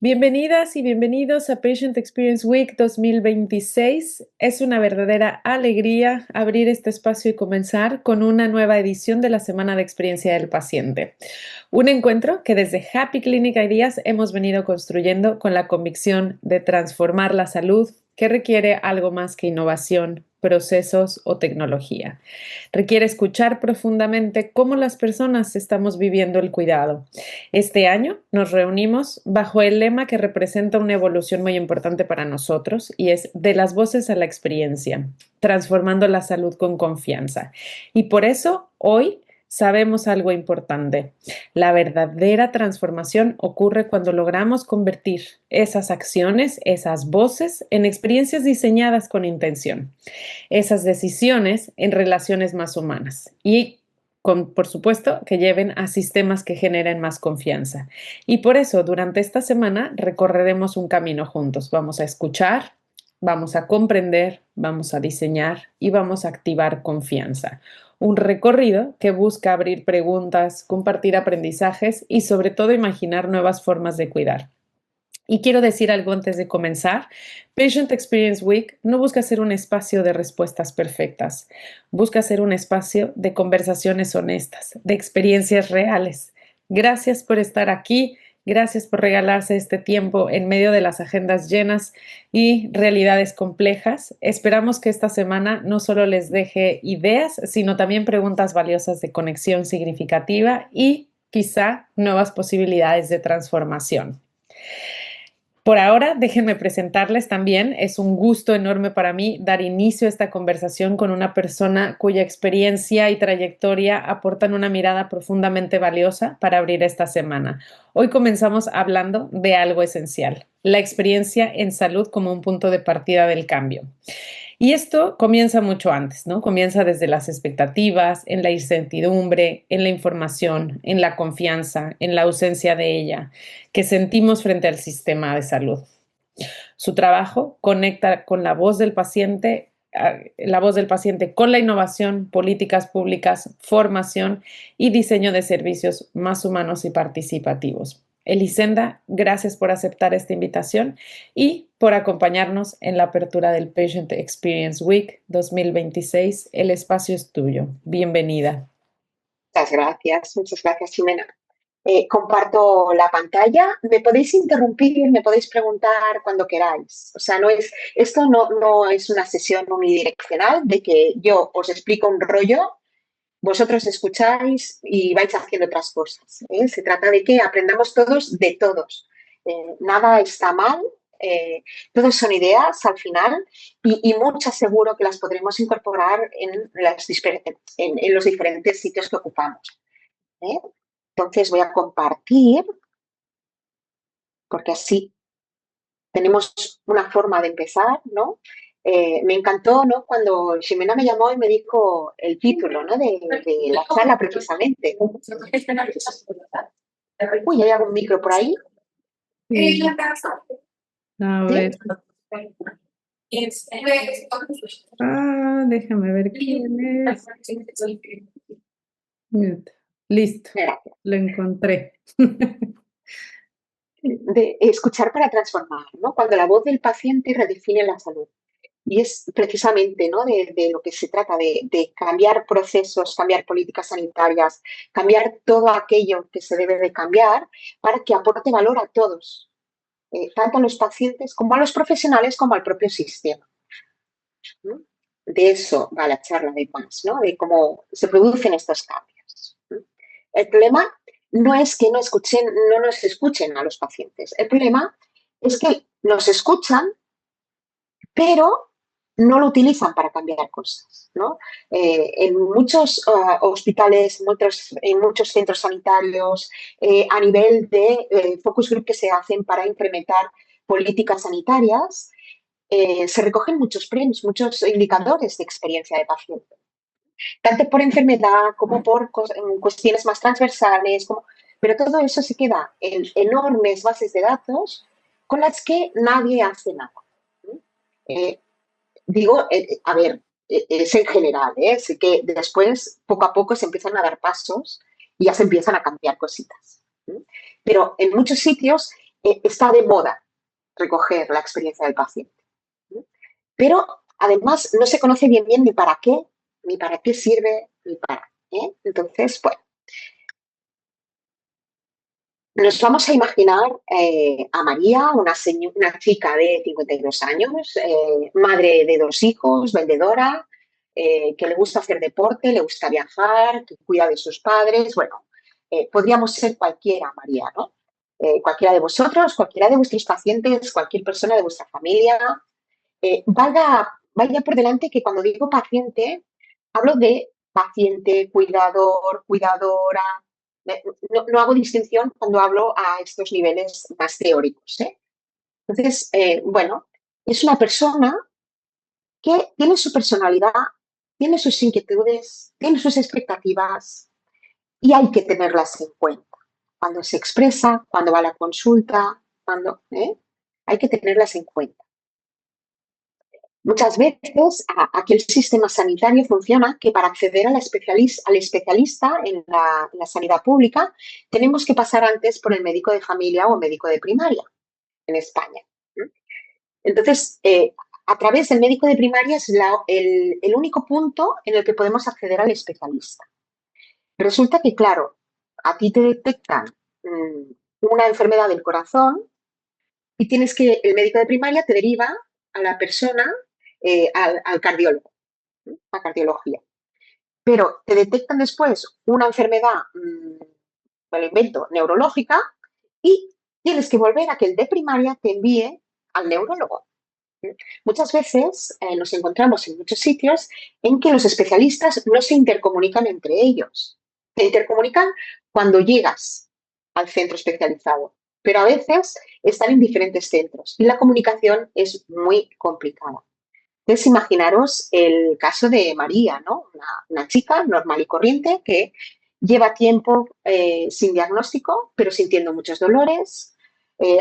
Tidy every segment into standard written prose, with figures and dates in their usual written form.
Bienvenidas y bienvenidos a Patient Experience Week 2026. Es una verdadera alegría abrir este espacio y comenzar con una nueva edición de la Semana de Experiencia del Paciente. Un encuentro que desde Happy Clinic Ideas hemos venido construyendo con la convicción de transformar la salud, que requiere algo más que innovación, procesos o tecnología. Requiere escuchar profundamente cómo las personas estamos viviendo el cuidado. Este año nos reunimos bajo el lema que representa una evolución muy importante para nosotros y es de las voces a la experiencia, transformando la salud con confianza. Y por eso hoy sabemos algo importante. La verdadera transformación ocurre cuando logramos convertir esas acciones, esas voces, en experiencias diseñadas con intención, esas decisiones en relaciones más humanas y por supuesto, que lleven a sistemas que generen más confianza. Y por eso, durante esta semana, recorreremos un camino juntos. Vamos a escuchar, vamos a comprender, vamos a diseñar y vamos a activar confianza. Un recorrido que busca abrir preguntas, compartir aprendizajes y sobre todo imaginar nuevas formas de cuidar. Y quiero decir algo antes de comenzar. Patient Experience Week no busca ser un espacio de respuestas perfectas, busca ser un espacio de conversaciones honestas, de experiencias reales. Gracias por estar aquí, gracias por regalarse este tiempo en medio de las agendas llenas y realidades complejas. Esperamos que esta semana no solo les deje ideas, sino también preguntas valiosas de conexión significativa y quizá nuevas posibilidades de transformación. Por ahora, déjenme presentarles también. Es un gusto enorme para mí dar inicio a esta conversación con una persona cuya experiencia y trayectoria aportan una mirada profundamente valiosa para abrir esta semana. Hoy comenzamos hablando de algo esencial, la experiencia en salud como un punto de partida del cambio. Y esto comienza mucho antes, ¿no? Comienza desde las expectativas, en la incertidumbre, en la información, en la confianza, en la ausencia de ella, que sentimos frente al sistema de salud. Su trabajo conecta con la voz del paciente con la innovación, políticas públicas, formación y diseño de servicios más humanos y participativos. Elisenda, gracias por aceptar esta invitación y por acompañarnos en la apertura del Patient Experience Week 2026. El espacio es tuyo. Bienvenida. Muchas gracias, Ximena. Comparto la pantalla. Me podéis interrumpir, me podéis preguntar cuando queráis. O sea, esto no es una sesión unidireccional de que yo os explico un rollo, vosotros escucháis y vais haciendo otras cosas. Se trata de que aprendamos todos de todos. Nada está mal, todos son ideas al final y muchas seguro que las podremos incorporar en los diferentes sitios que ocupamos. Entonces voy a compartir, porque así tenemos una forma de empezar, ¿no? Me encantó, ¿no? Cuando Ximena me llamó y me dijo el título, ¿no? de la sala, precisamente. Uy, ¿hay algún micro por ahí? Sí. A ver. Déjame ver quién es. Listo, lo encontré. De escuchar para transformar, ¿no? Cuando la voz del paciente redefine la salud. Y es precisamente, ¿no? de lo que se trata, de cambiar procesos, cambiar políticas sanitarias, cambiar todo aquello que se debe de cambiar para que aporte valor a todos, tanto a los pacientes como a los profesionales como al propio sistema. ¿No? De eso va la charla de más, ¿no? De cómo se producen estos cambios. ¿No? El problema no es que no nos escuchen a los pacientes. El problema es que nos escuchan, pero no lo utilizan para cambiar cosas, ¿no? En muchos hospitales, en muchos centros sanitarios, a nivel de focus group que se hacen para incrementar políticas sanitarias, se recogen muchos premios, muchos indicadores de experiencia de paciente, tanto por enfermedad como por cuestiones más transversales, pero todo eso se queda en enormes bases de datos con las que nadie hace nada. Digo, a ver, es en general, sé que después, poco a poco, se empiezan a dar pasos y ya se empiezan a cambiar cositas. Pero en muchos sitios está de moda recoger la experiencia del paciente. Pero además no se conoce bien ni para qué sirve, ni para qué. Entonces, bueno, nos vamos a imaginar a María, una chica de 52 años, madre de 2 hijos, vendedora, que le gusta hacer deporte, le gusta viajar, que cuida de sus padres. Bueno, podríamos ser cualquiera, María, ¿no? Cualquiera de vosotros, cualquiera de vuestros pacientes, cualquier persona de vuestra familia. Vaya por delante que cuando digo paciente, hablo de paciente, cuidador, cuidadora. No hago distinción cuando hablo a estos niveles más teóricos, ¿eh? Entonces, bueno, es una persona que tiene su personalidad, tiene sus inquietudes, tiene sus expectativas y hay que tenerlas en cuenta. Cuando se expresa, cuando va a la consulta, hay que tenerlas en cuenta. Muchas veces aquí el sistema sanitario funciona que para acceder al especialista en la sanidad pública tenemos que pasar antes por el médico de familia o médico de primaria en España. Entonces, a través del médico de primaria es el único punto en el que podemos acceder al especialista. Resulta que, claro, a ti te detectan una enfermedad del corazón y el médico de primaria te deriva a la persona, al cardiólogo, a cardiología. Pero te detectan después una enfermedad, me lo invento, neurológica, y tienes que volver a que el de primaria te envíe al neurólogo. Muchas veces nos encontramos en muchos sitios en que los especialistas no se intercomunican entre ellos. Se intercomunican cuando llegas al centro especializado, pero a veces están en diferentes centros y la comunicación es muy complicada. Entonces, imaginaros el caso de María, ¿no? Una chica normal y corriente que lleva tiempo sin diagnóstico, pero sintiendo muchos dolores.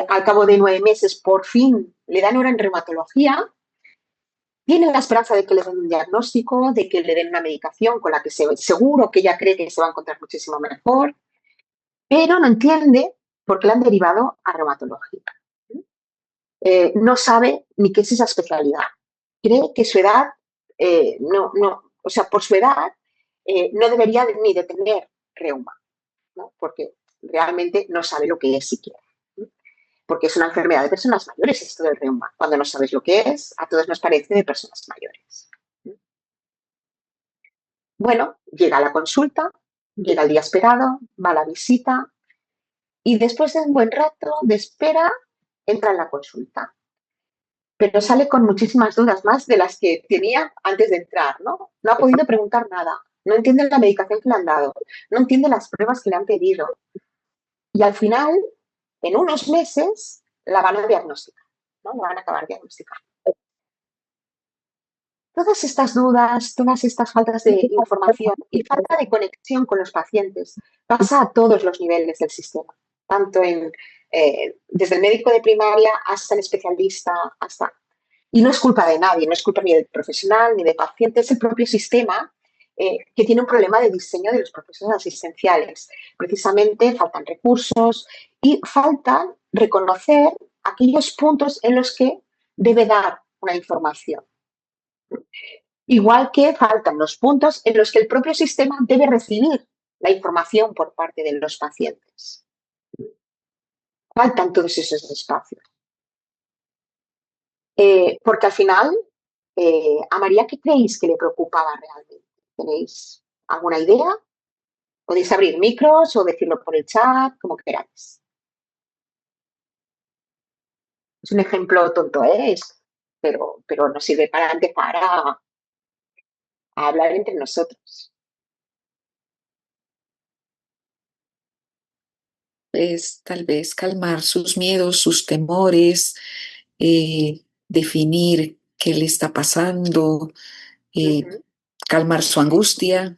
Al cabo de 9 meses, por fin, le dan hora en reumatología. Tiene la esperanza de que le den un diagnóstico, de que le den una medicación con la que seguro que ella cree que se va a encontrar muchísimo mejor, pero no entiende por qué le han derivado a reumatología. No sabe ni qué es esa especialidad. Cree que su edad, o sea, por su edad, no debería ni de tener reuma, ¿no? Porque realmente no sabe lo que es siquiera. Porque es una enfermedad de personas mayores esto del reuma. Cuando no sabes lo que es, a todos nos parece de personas mayores. Bueno, llega a la consulta, llega el día esperado, va a la visita y después de un buen rato de espera entra en la consulta. Pero sale con muchísimas dudas más de las que tenía antes de entrar, ¿no? No ha podido preguntar nada, no entiende la medicación que le han dado, no entiende las pruebas que le han pedido. Y al final, en unos meses, la van a diagnosticar, ¿no? La van a acabar diagnosticando. Todas estas dudas, todas estas faltas de información y falta de conexión con los pacientes pasa a todos los niveles del sistema, tanto desde el médico de primaria hasta el especialista, hasta... Y no es culpa de nadie, no es culpa ni del profesional ni del paciente, es el propio sistema que tiene un problema de diseño de los procesos asistenciales. Precisamente faltan recursos y falta reconocer aquellos puntos en los que debe dar una información. Igual que faltan los puntos en los que el propio sistema debe recibir la información por parte de los pacientes. Faltan todos esos espacios. Porque al final, a María, ¿qué creéis que le preocupaba realmente? ¿Tenéis alguna idea? Podéis abrir micros o decirlo por el chat, como queráis. Es un ejemplo tonto, ¿eh? Pero nos sirve para empezar a hablar entre nosotros. Es tal vez calmar sus miedos, sus temores, definir qué le está pasando, calmar su angustia.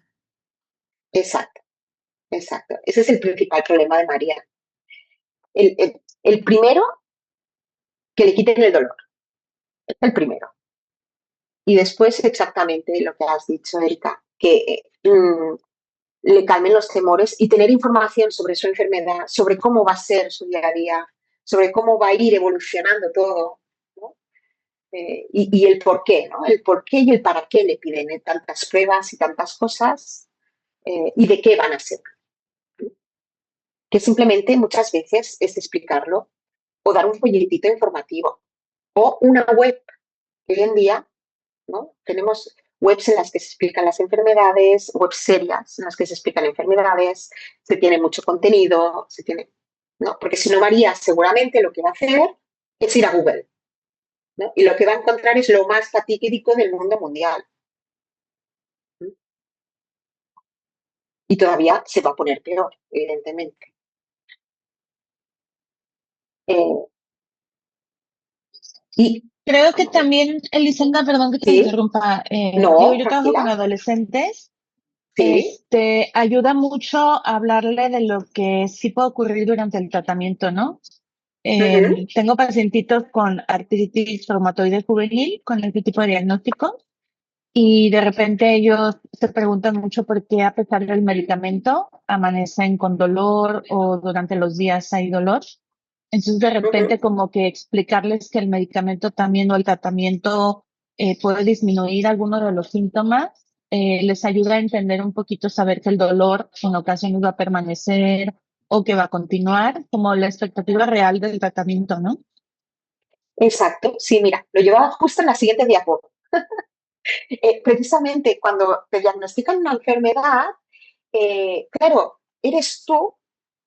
Exacto, exacto. Ese es el principal problema de María. El primero, que le quiten el dolor. Es el primero. Y después exactamente lo que has dicho, Erika, que le calmen los temores y tener información sobre su enfermedad, sobre cómo va a ser su día a día, sobre cómo va a ir evolucionando todo, ¿no? Y el por qué, ¿no? El por qué y el para qué le piden tantas pruebas y tantas cosas y de qué van a ser. Que simplemente muchas veces es explicarlo o dar un folletito informativo o una web. Hoy en día, ¿no? Tenemos webs en las que se explican las enfermedades, webs serias en las que se explican enfermedades, se tiene mucho contenido, se tiene, ¿no? Porque si no, María seguramente lo que va a hacer es ir a Google, ¿no? Y lo que va a encontrar es lo más fatídico del mundo mundial. Y todavía se va a poner peor, evidentemente. Y Creo que también, Elisenda, perdón que te sí, interrumpa, no, yo trabajo con tranquila, adolescentes, sí, ayuda mucho a hablarle de lo que sí puede ocurrir durante el tratamiento, ¿no? Tengo pacientitos con artritis reumatoide juvenil, con este tipo de diagnóstico, y de repente ellos se preguntan mucho por qué a pesar del medicamento amanecen con dolor o durante los días hay dolor. Entonces de repente como que explicarles que el medicamento también o el tratamiento puede disminuir alguno de los síntomas, les ayuda a entender un poquito, saber que el dolor en ocasiones va a permanecer o que va a continuar, como la expectativa real del tratamiento, ¿no? exacto. Sí, mira, lo llevaba justo en la siguiente diapositiva. Precisamente cuando te diagnostican una enfermedad, claro, eres tú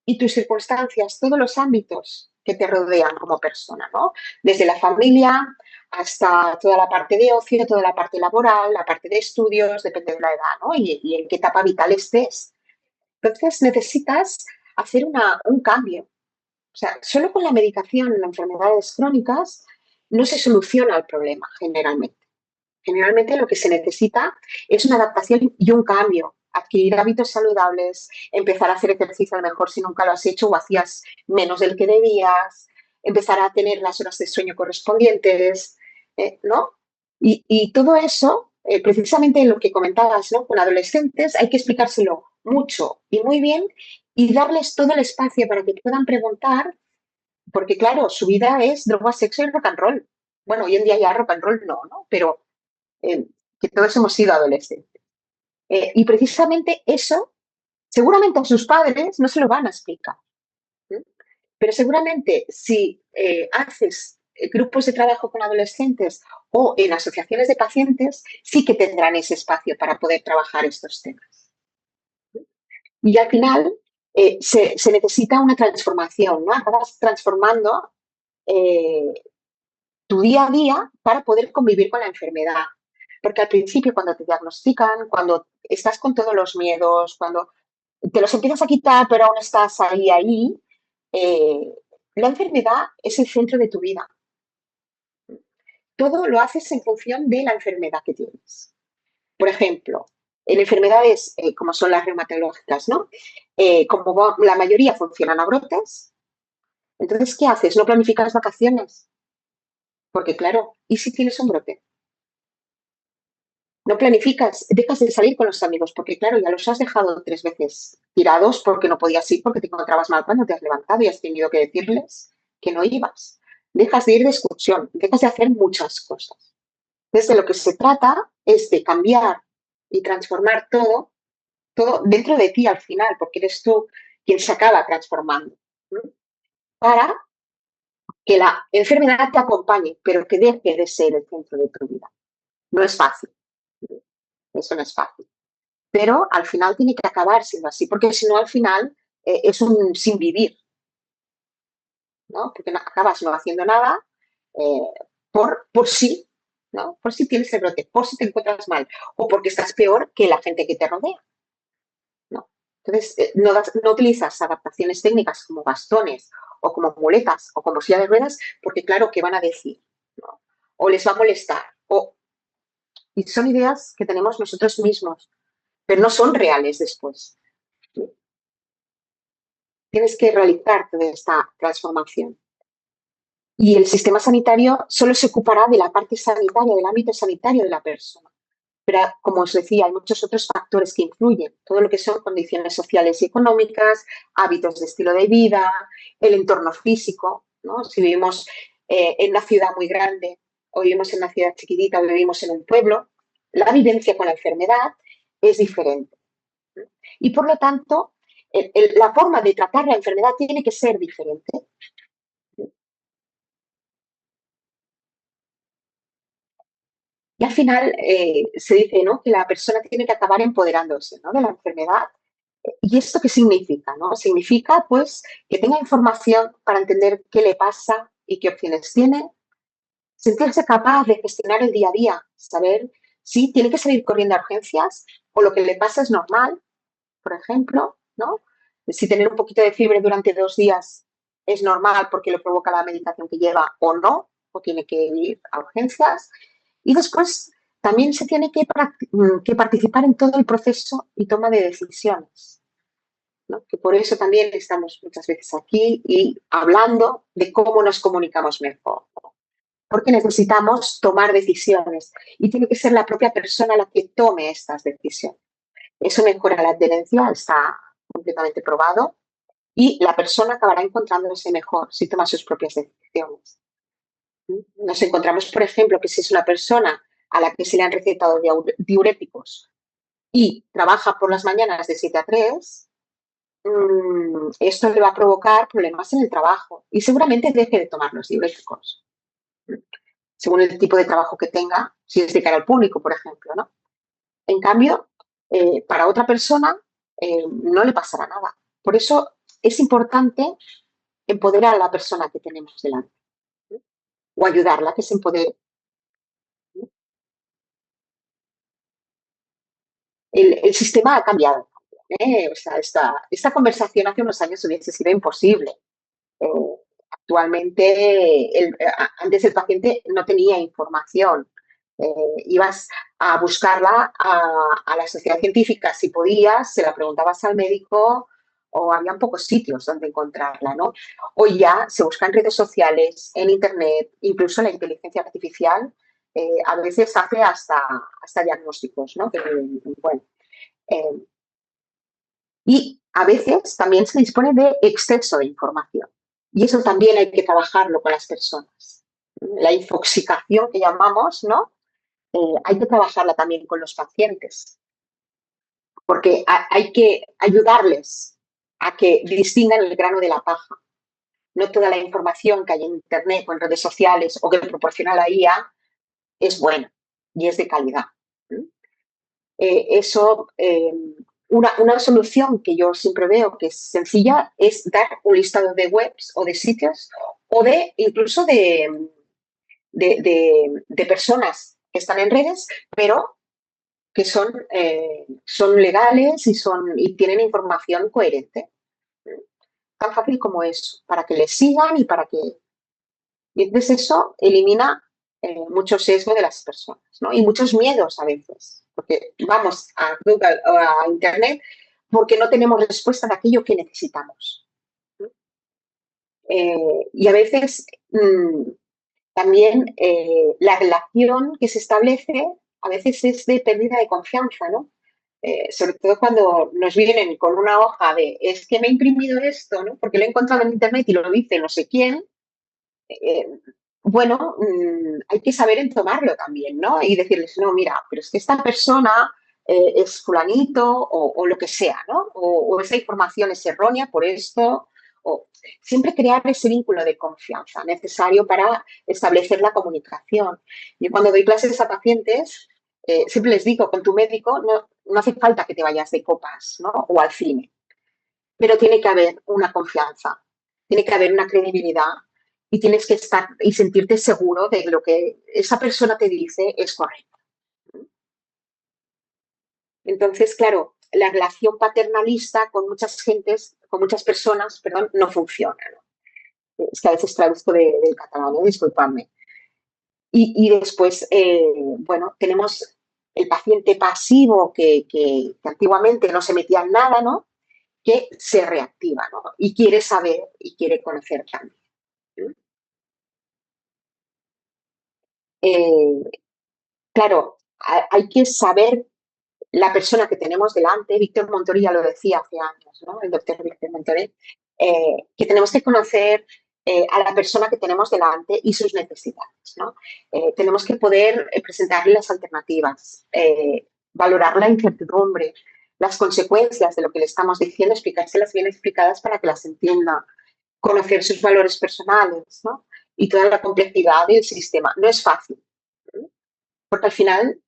y tus circunstancias, todos los ámbitos que te rodean como persona, ¿no? Desde la familia hasta toda la parte de ocio, toda la parte laboral, la parte de estudios, depende de la edad, ¿no? Y en qué etapa vital estés. Entonces necesitas hacer un cambio. O sea, solo con la medicación en enfermedades crónicas no se soluciona el problema generalmente. Generalmente lo que se necesita es una adaptación y un cambio. Adquirir hábitos saludables, empezar a hacer ejercicio a lo mejor si nunca lo has hecho o hacías menos del que debías, empezar a tener las horas de sueño correspondientes, ¿no? Y todo eso, precisamente lo que comentabas, ¿no? Con adolescentes hay que explicárselo mucho y muy bien y darles todo el espacio para que puedan preguntar, porque claro, su vida es droga, sexo y rock and roll. Bueno, hoy en día ya rock and roll no, ¿no? Pero que todos hemos sido adolescentes. Y precisamente eso, seguramente a sus padres no se lo van a explicar. Pero seguramente si haces grupos de trabajo con adolescentes o en asociaciones de pacientes, sí que tendrán ese espacio para poder trabajar estos temas. Y al final se necesita una transformación, ¿no? Acabas transformando tu día a día para poder convivir con la enfermedad. Porque al principio, cuando te diagnostican, cuando estás con todos los miedos, cuando te los empiezas a quitar, pero aún estás ahí, eh, la enfermedad es el centro de tu vida. Todo lo haces en función de la enfermedad que tienes. Por ejemplo, en enfermedades como son las reumatológicas, ¿no? Como la mayoría funcionan a brotes, entonces, ¿qué haces? ¿No planificas vacaciones? Porque claro, ¿y si tienes un brote? No planificas, dejas de salir con los amigos, porque claro, ya los has dejado 3 veces tirados porque no podías ir, porque te encontrabas mal cuando te has levantado y has tenido que decirles que no ibas. Dejas de ir de excursión, dejas de hacer muchas cosas. Entonces, de lo que se trata es de cambiar y transformar todo dentro de ti al final, porque eres tú quien se acaba transformando, ¿no? Para que la enfermedad te acompañe, pero que deje de ser el centro de tu vida. No es fácil, eso no es fácil. Pero al final tiene que acabar siendo así, porque si no al final es un sin vivir, ¿no? Porque acabas no haciendo nada eh, por sí, ¿no? Por si tienes el brote, por si te encuentras mal o porque estás peor que la gente que te rodea, ¿no? Entonces, no utilizas adaptaciones técnicas como bastones o como muletas o como silla de ruedas porque, claro, ¿qué van a decir? ¿No? O les va a molestar. Y son ideas que tenemos nosotros mismos, pero no son reales después. Tienes que realizar toda esta transformación. Y el sistema sanitario solo se ocupará de la parte sanitaria, del ámbito sanitario de la persona. Pero, como os decía, hay muchos otros factores que influyen. Todo lo que son condiciones sociales y económicas, hábitos de estilo de vida, el entorno físico. ¿no? Si vivimos en una ciudad muy grande o vivimos en una ciudad chiquitita o vivimos en un pueblo, la vivencia con la enfermedad es diferente. Y por lo tanto, la forma de tratar la enfermedad tiene que ser diferente. Y al final se dice, ¿no?, que la persona tiene que acabar empoderándose, ¿no?, de la enfermedad. ¿Y esto qué significa, no? Significa, pues, que tenga información para entender qué le pasa y qué opciones tiene, sentirse capaz de gestionar el día a día, saber si tiene que salir corriendo a urgencias o lo que le pasa es normal, por ejemplo, ¿no? Si tener un poquito de fiebre durante 2 días es normal porque lo provoca la medicación que lleva o no, o tiene que ir a urgencias. Y después también se tiene que participar en todo el proceso y toma de decisiones, ¿no? Que por eso también estamos muchas veces aquí y hablando de cómo nos comunicamos mejor, ¿no? Porque necesitamos tomar decisiones y tiene que ser la propia persona la que tome estas decisiones. Eso mejora la adherencia, está completamente probado, y la persona acabará encontrándose mejor si toma sus propias decisiones. Nos encontramos, por ejemplo, que si es una persona a la que se le han recetado diuréticos y trabaja por las mañanas de 7 a 3, esto le va a provocar problemas en el trabajo y seguramente deje de tomar los diuréticos, según el tipo de trabajo que tenga, si es de cara al público, por ejemplo, ¿no? En cambio, para otra persona no le pasará nada. Por eso es importante empoderar a la persona que tenemos delante, ¿no?, o ayudarla a que se empodere. El sistema ha cambiado, ¿eh? O sea, esta conversación hace unos años hubiese sido imposible. Eh, Actualmente, antes el paciente no tenía información. Ibas a buscarla a la sociedad científica si podías, se la preguntabas al médico o habían pocos sitios donde encontrarla, ¿no? Hoy ya se busca en redes sociales, en internet, incluso la inteligencia artificial a veces hace hasta diagnósticos, ¿no? Que, bueno, eh, y a veces también se dispone de exceso de información. Y eso también hay que trabajarlo con las personas. La infoxicación que llamamos, ¿no? Hay que trabajarla también con los pacientes, porque hay que ayudarles a que distingan el grano de la paja. No toda la información que hay en Internet o en redes sociales o que proporciona la IA es buena y es de calidad. Una solución que yo siempre veo que es sencilla es dar un listado de webs o de sitios o de incluso de personas que están en redes, pero que son legales y tienen información coherente. Tan fácil como eso, para que les sigan y para que... Y entonces eso elimina mucho sesgo de las personas, ¿no? Y muchos miedos a veces, porque vamos a Google o a Internet porque no tenemos respuesta de aquello que necesitamos, ¿no? Y a veces también la relación que se establece a veces es de pérdida de confianza, ¿no? Sobre todo cuando nos vienen con una hoja de es que me he imprimido esto, ¿no? Porque lo he encontrado en internet y lo dice no sé quién. Bueno, hay que saber entomarlo también, ¿no? Y decirles, no, mira, pero es que esta persona es fulanito o lo que sea, ¿no? O esa información es errónea por esto. O siempre crear ese vínculo de confianza necesario para establecer la comunicación. Yo cuando doy clases a pacientes, siempre les digo, con tu médico no hace falta que te vayas de copas, ¿no? O al cine, pero tiene que haber una confianza, tiene que haber una credibilidad y tienes que estar y sentirte seguro de lo que esa persona te dice es correcto. Entonces, claro, la relación paternalista con muchas personas, perdón, no funciona, ¿no? Es que a veces traduzco del catalán, ¿no? Disculpadme. Y después, bueno, tenemos el paciente pasivo que antiguamente no se metía en nada, ¿no? Que se reactiva, ¿no? Y quiere saber y quiere conocer también. Claro, hay que saber la persona que tenemos delante. Víctor Montori ya lo decía hace años, ¿no? El doctor Víctor Montori, que tenemos que conocer a la persona que tenemos delante y sus necesidades, ¿no? Tenemos que poder presentarle las alternativas, valorar la incertidumbre, las consecuencias de lo que le estamos diciendo, explicárselas bien explicadas para que las entienda, conocer sus valores personales, ¿no? Y toda la complejidad del sistema. No es fácil, ¿no? Porque al final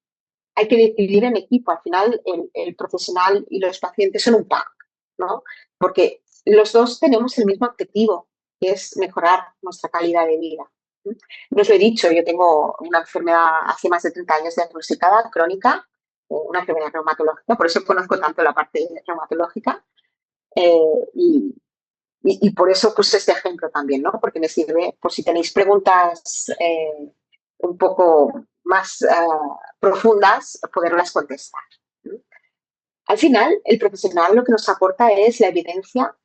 hay que decidir en equipo. Al final el profesional y los pacientes son un pack, ¿no? Porque los dos tenemos el mismo objetivo, que es mejorar nuestra calidad de vida. No os lo he dicho, yo tengo una enfermedad hace más de 30 años diagnosticada, crónica, una enfermedad reumatológica, por eso conozco tanto la parte reumatológica. Y por eso puse este ejemplo también, ¿no? Porque me sirve por si tenéis preguntas un poco más profundas, poderlas contestar. Al final, el profesional lo que nos aporta es la evidencia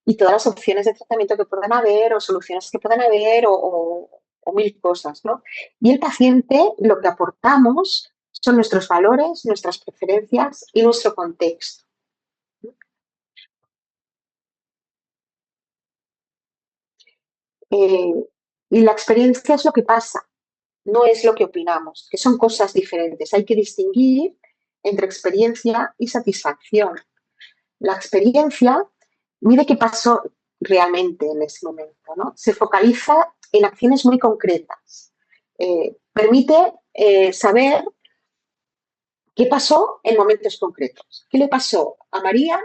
y todas las opciones de tratamiento que puedan haber o soluciones que puedan haber o mil cosas, ¿no? Y el paciente lo que aportamos son nuestros valores, nuestras preferencias y nuestro contexto. Y la experiencia es lo que pasa, no es lo que opinamos, que son cosas diferentes. Hay que distinguir entre experiencia y satisfacción. La experiencia mide qué pasó realmente en ese momento, ¿no? Se focaliza en acciones muy concretas. Permite saber qué pasó en momentos concretos. ¿Qué le pasó a María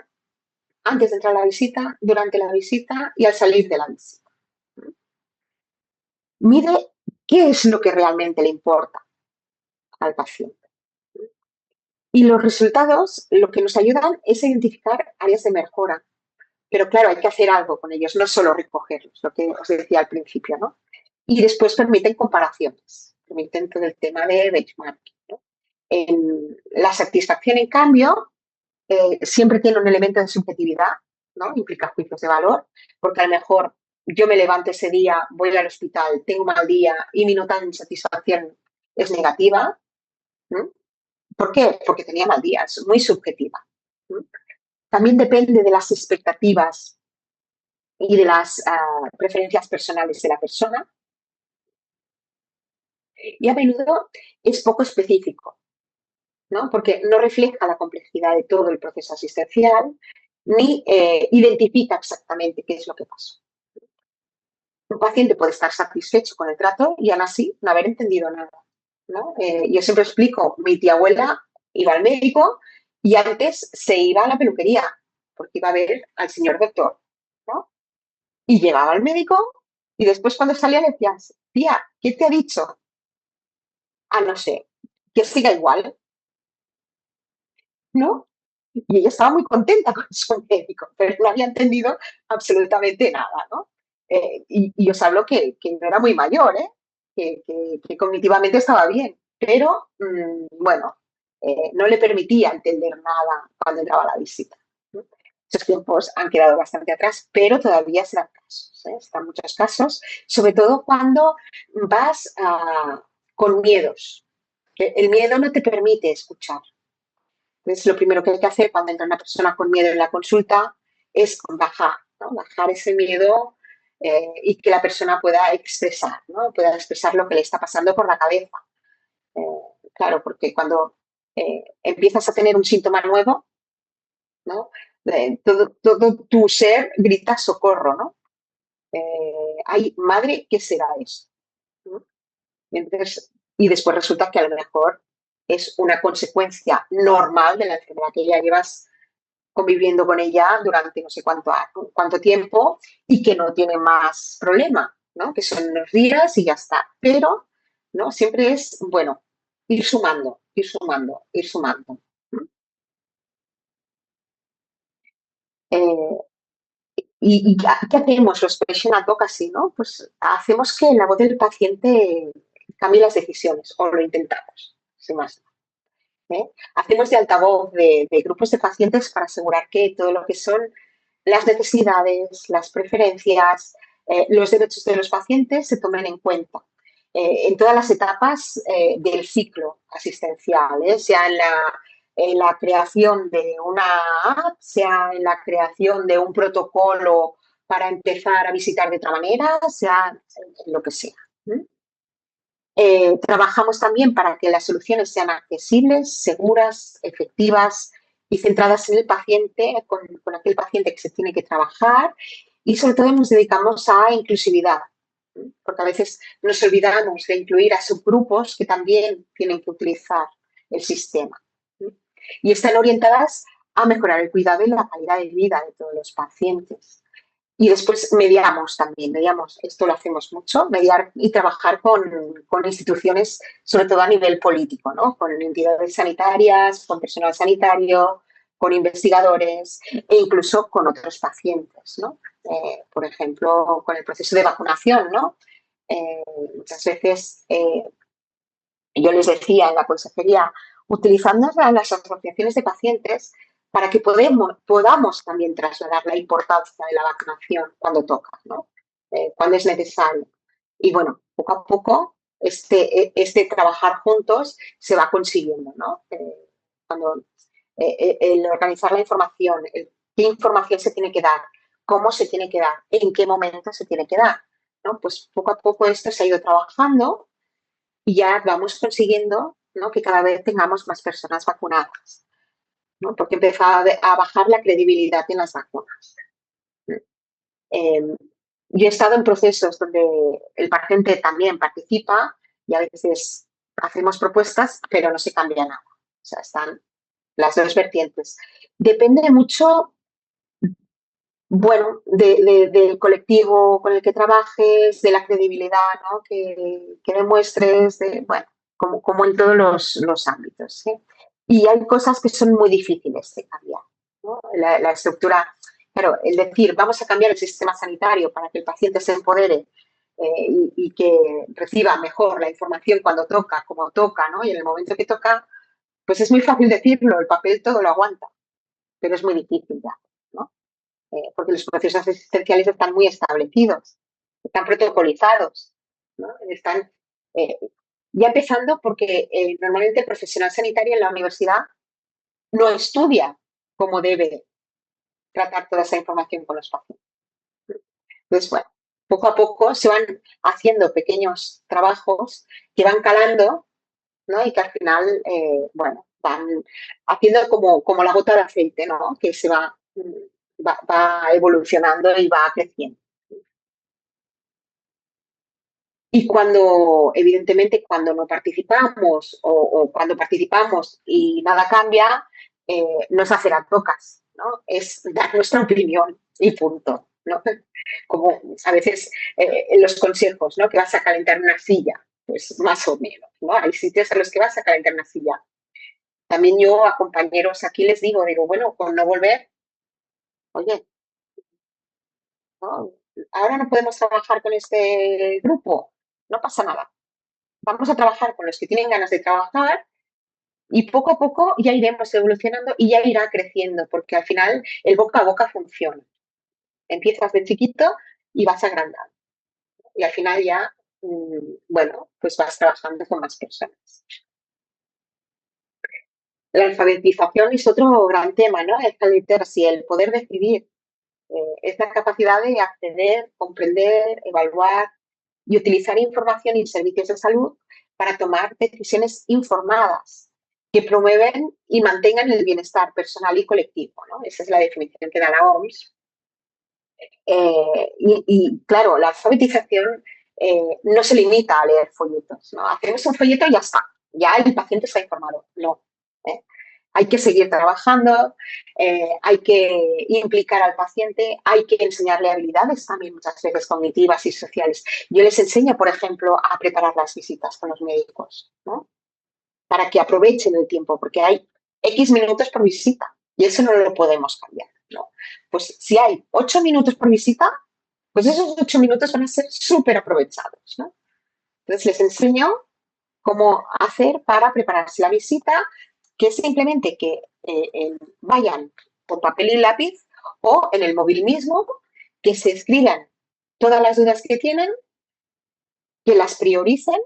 antes de entrar a la visita, durante la visita y al salir de la visita? Mide qué es lo que realmente le importa al paciente. Y los resultados lo que nos ayudan es a identificar áreas de mejora. Pero claro, hay que hacer algo con ellos, no solo recogerlos, lo que os decía al principio, ¿no? Y después permiten comparaciones, permiten todo el tema de benchmarking, ¿no? La satisfacción, en cambio, siempre tiene un elemento de subjetividad, ¿no? Implica juicios de valor, porque a lo mejor yo me levanto ese día, voy al hospital, tengo un mal día y mi nota de insatisfacción es negativa, ¿no? ¿Por qué? Porque tenía mal día, es muy subjetiva, ¿no? También depende de las expectativas y de las preferencias personales de la persona. Y a menudo es poco específico, ¿no? Porque no refleja la complejidad de todo el proceso asistencial ni identifica exactamente qué es lo que pasó. Un paciente puede estar satisfecho con el trato y aún así no haber entendido nada, ¿no? Yo siempre explico, mi tía abuela iba al médico y antes se iba a la peluquería porque iba a ver al señor doctor, ¿no? Y llegaba al médico y después cuando salía le decías, tía, ¿qué te ha dicho? Ah, no sé, que siga igual, ¿no? Y ella estaba muy contenta con su médico, pero no había entendido absolutamente nada, ¿no? Y os hablo que no era muy mayor, ¿eh? Que cognitivamente estaba bien, pero bueno, no le permitía entender nada cuando entraba a la visita, ¿no? Esos tiempos han quedado bastante atrás, pero todavía se dan casos, ¿eh? Se dan muchos casos, sobre todo cuando vas con miedos. El miedo no te permite escuchar. Entonces, lo primero que hay que hacer cuando entra una persona con miedo en la consulta es bajar, ¿no? Bajar ese miedo y que la persona pueda expresar, ¿no? Pueda expresar lo que le está pasando por la cabeza. Claro, porque cuando empiezas a tener un síntoma nuevo, ¿no? Todo tu ser grita socorro, ¿no? Ay, madre, ¿qué será eso? ¿No? Entonces, y después resulta que a lo mejor es una consecuencia normal de la enfermedad que ya llevas conviviendo con ella durante no sé cuánto tiempo y que no tiene más problema, ¿no? Que son unos días y ya está. Pero, ¿no? Siempre es, bueno, ir sumando, ir sumando, ir sumando. ¿Y qué hacemos los patient advocacy, no? Pues hacemos que la voz del paciente cambie las decisiones, o lo intentamos, sin más. Hacemos de altavoz de grupos de pacientes para asegurar que todo lo que son las necesidades, las preferencias, los derechos de los pacientes se tomen en cuenta en todas las etapas del ciclo asistencial, sea en la creación de una app, sea en la creación de un protocolo para empezar a visitar de otra manera, sea lo que sea. Trabajamos también para que las soluciones sean accesibles, seguras, efectivas y centradas en el paciente, con aquel paciente que se tiene que trabajar, y sobre todo nos dedicamos a inclusividad, porque a veces nos olvidamos de incluir a subgrupos que también tienen que utilizar el sistema. Y están orientadas a mejorar el cuidado y la calidad de vida de todos los pacientes. Y después mediamos, esto lo hacemos mucho, mediar y trabajar con instituciones, sobre todo a nivel político, ¿no? Con entidades sanitarias, con personal sanitario, con investigadores e incluso con otros pacientes, ¿no? Por ejemplo, con el proceso de vacunación, ¿no? Muchas veces yo les decía en la consejería, utilizando las asociaciones de pacientes para que podamos también trasladar la importancia de la vacunación cuando toca, ¿no? Cuando es necesario. Y bueno, poco a poco este trabajar juntos se va consiguiendo, ¿no? El organizar la información, qué información se tiene que dar, cómo se tiene que dar, en qué momento se tiene que dar, ¿no? Pues poco a poco esto se ha ido trabajando y ya vamos consiguiendo, ¿no?, que cada vez tengamos más personas vacunadas, ¿no? Porque empezó a bajar la credibilidad en las vacunas. Yo he estado en procesos donde el paciente también participa y a veces hacemos propuestas, pero no se cambia nada. O sea, están las dos vertientes. Depende mucho, bueno, del colectivo con el que trabajes, de la credibilidad, ¿no?, que demuestres, bueno, como en todos los ámbitos, ¿sí? Y hay cosas que son muy difíciles de cambiar, ¿no? La estructura, claro, el decir, vamos a cambiar el sistema sanitario para que el paciente se empodere y que reciba mejor la información cuando toca, como toca, ¿no? Y en el momento que toca, pues es muy fácil decirlo, el papel todo lo aguanta, pero es muy difícil ya, ¿no? Porque los procesos asistenciales están muy establecidos, están protocolizados, ¿no? Están ya empezando porque normalmente el profesional sanitario en la universidad no estudia cómo debe tratar toda esa información con los pacientes. Entonces, bueno, poco a poco se van haciendo pequeños trabajos que van calando, ¿no? Y que al final, bueno, van haciendo como la gota de aceite, ¿no? Que se va evolucionando y va creciendo. Y cuando, evidentemente, cuando no participamos o cuando participamos y nada cambia, no es hacer advocas, ¿no? Es dar nuestra opinión y punto, ¿no? Como a veces los consejos, ¿no? Que vas a calentar una silla, pues más o menos, ¿no? Hay sitios a los que vas a calentar una silla. También yo a compañeros aquí les digo, bueno, con no volver, oye, ¿no?, ahora no podemos trabajar con este grupo, no pasa nada. Vamos a trabajar con los que tienen ganas de trabajar y poco a poco ya iremos evolucionando y ya irá creciendo, porque al final el boca a boca funciona. Empiezas de chiquito y vas agrandando. Y al final ya, bueno, pues vas trabajando con más personas. La alfabetización es otro gran tema, ¿no? El literacy, el poder decidir. Es la capacidad de acceder, comprender, evaluar y utilizar información y servicios de salud para tomar decisiones informadas que promueven y mantengan el bienestar personal y colectivo, ¿no? Esa es la definición que da la OMS. Y claro, la alfabetización no se limita a leer folletos, ¿no? Hacemos un folleto y ya está, ya el paciente está informado. No. Hay que seguir trabajando, hay que implicar al paciente, hay que enseñarle habilidades también muchas veces cognitivas y sociales. Yo les enseño, por ejemplo, a preparar las visitas con los médicos, ¿no? Para que aprovechen el tiempo, porque hay X minutos por visita y eso no lo podemos cambiar, ¿no? Pues si hay 8 minutos por visita, pues esos 8 minutos van a ser súper aprovechados, ¿no? Entonces les enseño cómo hacer para prepararse la visita, que es simplemente que vayan con papel y lápiz o en el móvil mismo, que se escriban todas las dudas que tienen, que las prioricen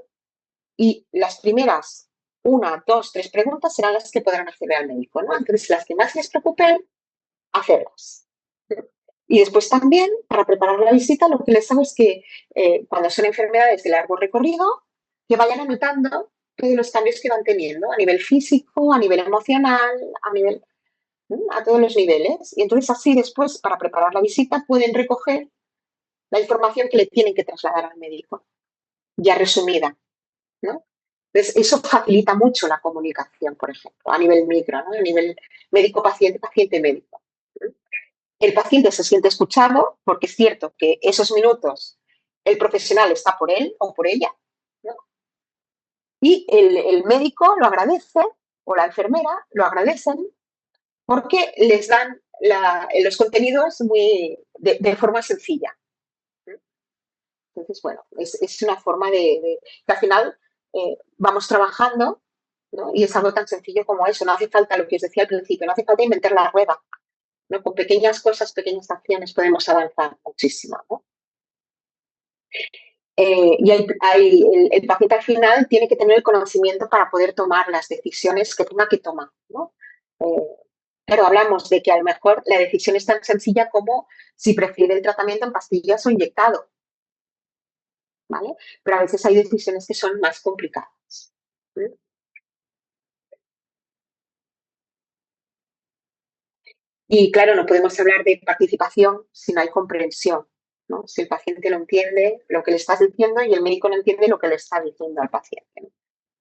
y las primeras 1, 2, 3 preguntas serán las que podrán hacerle al médico, ¿no? Entonces, las que más les preocupen, hacerlas. Y después también, para preparar la visita, lo que les hago es que cuando son enfermedades de largo recorrido, que vayan anotando todos los cambios que van teniendo a nivel físico, a nivel emocional, a todos los niveles. Y entonces así después, para preparar la visita, pueden recoger la información que le tienen que trasladar al médico, ya resumida, ¿no? Entonces, eso facilita mucho la comunicación, por ejemplo, a nivel micro, ¿no? A nivel médico-paciente, paciente-médico. El paciente se siente escuchado porque es cierto que esos minutos el profesional está por él o por ella, ¿no? Y el médico lo agradece o la enfermera lo agradecen porque les dan los contenidos de forma sencilla. Entonces, bueno, es una forma que al final vamos trabajando, ¿no? Y es algo tan sencillo como eso. No hace falta, lo que os decía al principio, no hace falta inventar la rueda, ¿no? Con pequeñas cosas, pequeñas acciones podemos avanzar muchísimo, ¿no? Y el paciente al final tiene que tener el conocimiento para poder tomar las decisiones que tenga que tomar, ¿no? Pero hablamos de que a lo mejor la decisión es tan sencilla como si prefiere el tratamiento en pastillas o inyectado, ¿vale? Pero a veces hay decisiones que son más complicadas. Y claro, no podemos hablar de participación si no hay comprensión, ¿no? Si el paciente no entiende lo que le estás diciendo y el médico no entiende lo que le está diciendo al paciente, ¿no?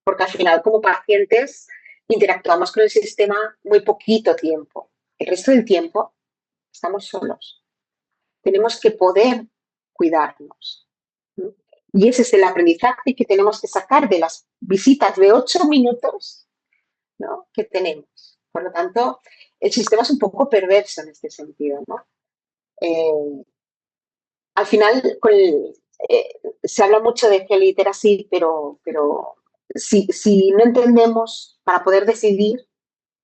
Porque al final, como pacientes, interactuamos con el sistema muy poquito tiempo. El resto del tiempo estamos solos. Tenemos que poder cuidarnos, ¿no? Y ese es el aprendizaje que tenemos que sacar de las visitas de 8 minutos, ¿no? Que tenemos. Por lo tanto, el sistema es un poco perverso en este sentido, ¿no? Al final, se habla mucho de que literacy, pero si no entendemos para poder decidir,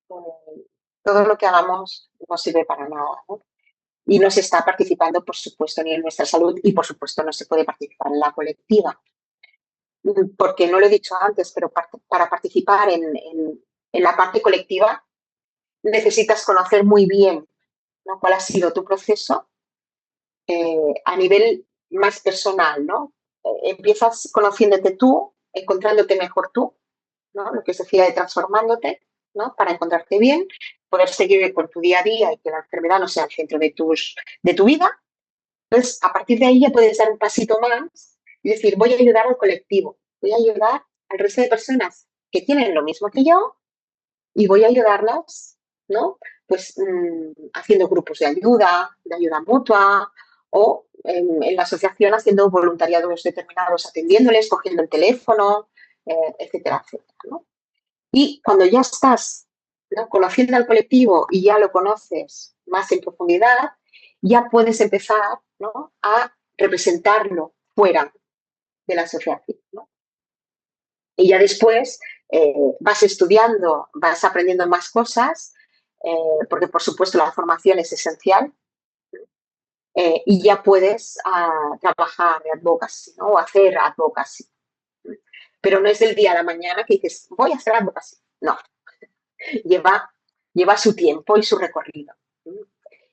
todo lo que hagamos no sirve para nada, ¿no? Y no se está participando, por supuesto, ni en nuestra salud y, por supuesto, no se puede participar en la colectiva. Porque no lo he dicho antes, pero para participar en la parte colectiva necesitas conocer muy bien, ¿no? Cuál ha sido tu proceso a nivel más personal, ¿no? Empiezas conociéndote tú, encontrándote mejor tú, ¿no? Lo que os decía de transformándote, ¿no? Para encontrarte bien, poder seguir con tu día a día y que la enfermedad no sea el centro de tu vida. Entonces, a partir de ahí ya puedes dar un pasito más y decir, voy a ayudar al colectivo, voy a ayudar al resto de personas que tienen lo mismo que yo y voy a ayudarlas, ¿no? Pues haciendo grupos de ayuda mutua o en la asociación haciendo voluntariados determinados, atendiéndoles, cogiendo el teléfono, etcétera, etcétera, ¿no? Y cuando ya estás, ¿no?, conociendo al colectivo y ya lo conoces más en profundidad, ya puedes empezar, ¿no?, a representarlo fuera de la asociación, ¿no? Y ya después vas estudiando, vas aprendiendo más cosas, porque por supuesto la formación es esencial, y ya puedes trabajar de advocacy, ¿no?, o hacer advocacy. Pero no es del día a la mañana que dices, voy a hacer advocacy. No, lleva su tiempo y su recorrido.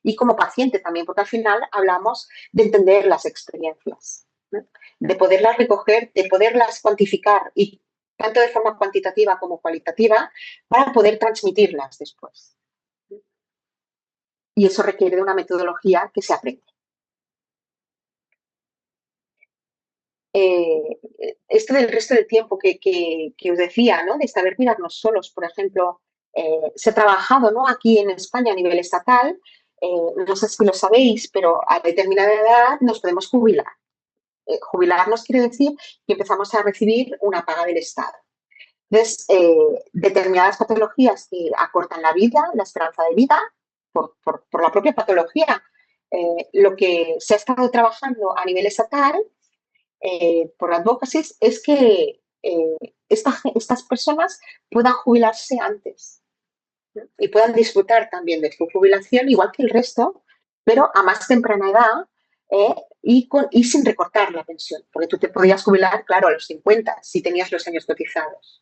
Y como paciente también, porque al final hablamos de entender las experiencias, ¿no?, de poderlas recoger, de poderlas cuantificar, y tanto de forma cuantitativa como cualitativa, para poder transmitirlas después. Y eso requiere de una metodología que se aprende. Esto del resto del tiempo que os decía, ¿no?, de saber cuidarnos solos, por ejemplo, se ha trabajado, ¿no?, aquí en España a nivel estatal, no sé si lo sabéis, pero a determinada edad nos podemos jubilar. Jubilarnos quiere decir que empezamos a recibir una paga del Estado. Entonces, determinadas patologías que acortan la vida, la esperanza de vida, por la propia patología, lo que se ha estado trabajando a nivel estatal por advocacy es que estas personas puedan jubilarse antes, ¿no?, y puedan disfrutar también de su jubilación igual que el resto, pero a más temprana edad y sin recortar la pensión, porque tú te podías jubilar, claro, a los 50 si tenías los años cotizados,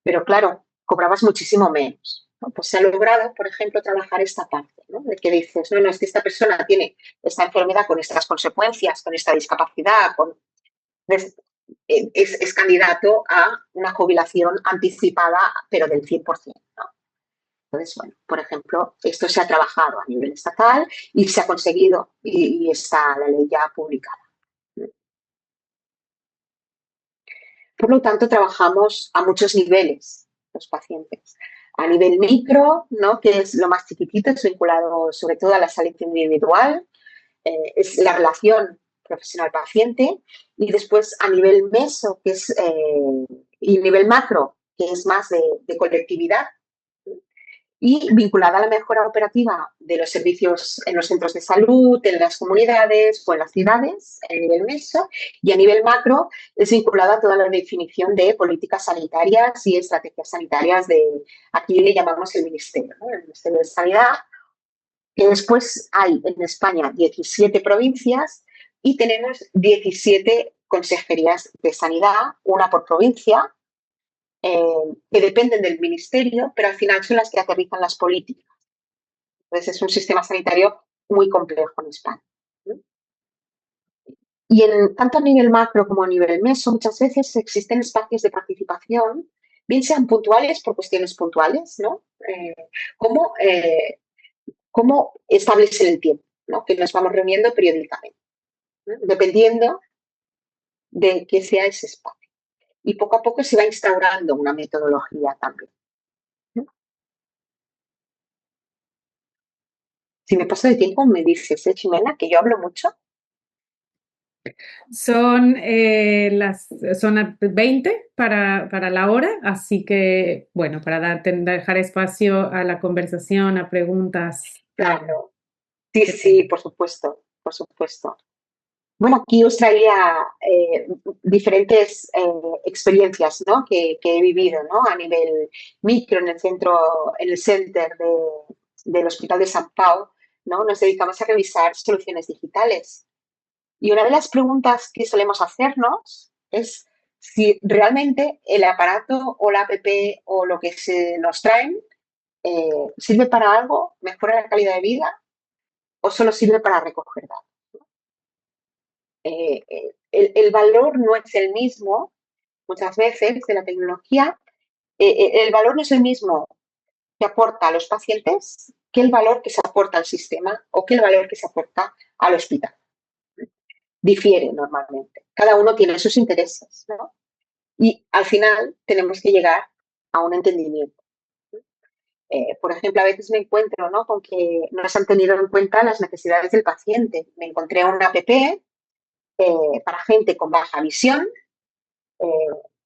pero claro, cobrabas muchísimo menos, ¿no? Pues se ha logrado, por ejemplo, trabajar esta parte, ¿no? De que dices, no, es que esta persona tiene esta enfermedad con estas consecuencias, con esta discapacidad, es candidato a una jubilación anticipada, pero del 100%, ¿no? Entonces, bueno, por ejemplo, esto se ha trabajado a nivel estatal y se ha conseguido y está la ley ya publicada. Por lo tanto, trabajamos a muchos niveles los pacientes. A nivel micro, ¿no? Que es lo más chiquitito, es vinculado sobre todo a la salud individual, es la relación profesional-paciente, y después a nivel meso, que es, y nivel macro, que es más de colectividad, y vinculada a la mejora operativa de los servicios en los centros de salud, en las comunidades o en las ciudades, a nivel meso, y a nivel macro es vinculada a toda la definición de políticas sanitarias y estrategias sanitarias aquí le llamamos el Ministerio, ¿no? El Ministerio de Sanidad, que después hay en España 17 provincias y tenemos 17 consejerías de sanidad, una por provincia, que dependen del ministerio, pero al final son las que aterrizan las políticas. Entonces es un sistema sanitario muy complejo en España. Y tanto a nivel macro como a nivel meso, muchas veces existen espacios de participación, bien sean puntuales por cuestiones puntuales, ¿no? Cómo establecer el tiempo, ¿no? Que nos vamos reuniendo periódicamente, ¿no? Dependiendo de que sea ese espacio. Y poco a poco se va instaurando una metodología también. Si me paso de tiempo, me dices, Ximena, que yo hablo mucho. Son son 20 para la hora, así que, bueno, para dejar espacio a la conversación, a preguntas. Claro. Sí, por supuesto, por supuesto. Bueno, aquí os traía diferentes experiencias, ¿no? que he vivido, ¿no? A nivel micro en el center del Hospital de San Pau, ¿no? Nos dedicamos a revisar soluciones digitales. Y una de las preguntas que solemos hacernos es si realmente el aparato o la app o lo que se nos traen sirve para algo, mejora la calidad de vida o solo sirve para recoger datos. El valor no es el mismo, muchas veces, de la tecnología. El valor no es el mismo que aporta a los pacientes que el valor que se aporta al sistema o que el valor que se aporta al hospital. Difiere normalmente. Cada uno tiene sus intereses, ¿no? Y al final tenemos que llegar a un entendimiento. Por ejemplo, a veces me encuentro, ¿no? con que no se han tenido en cuenta las necesidades del paciente. Me encontré una app para gente con baja visión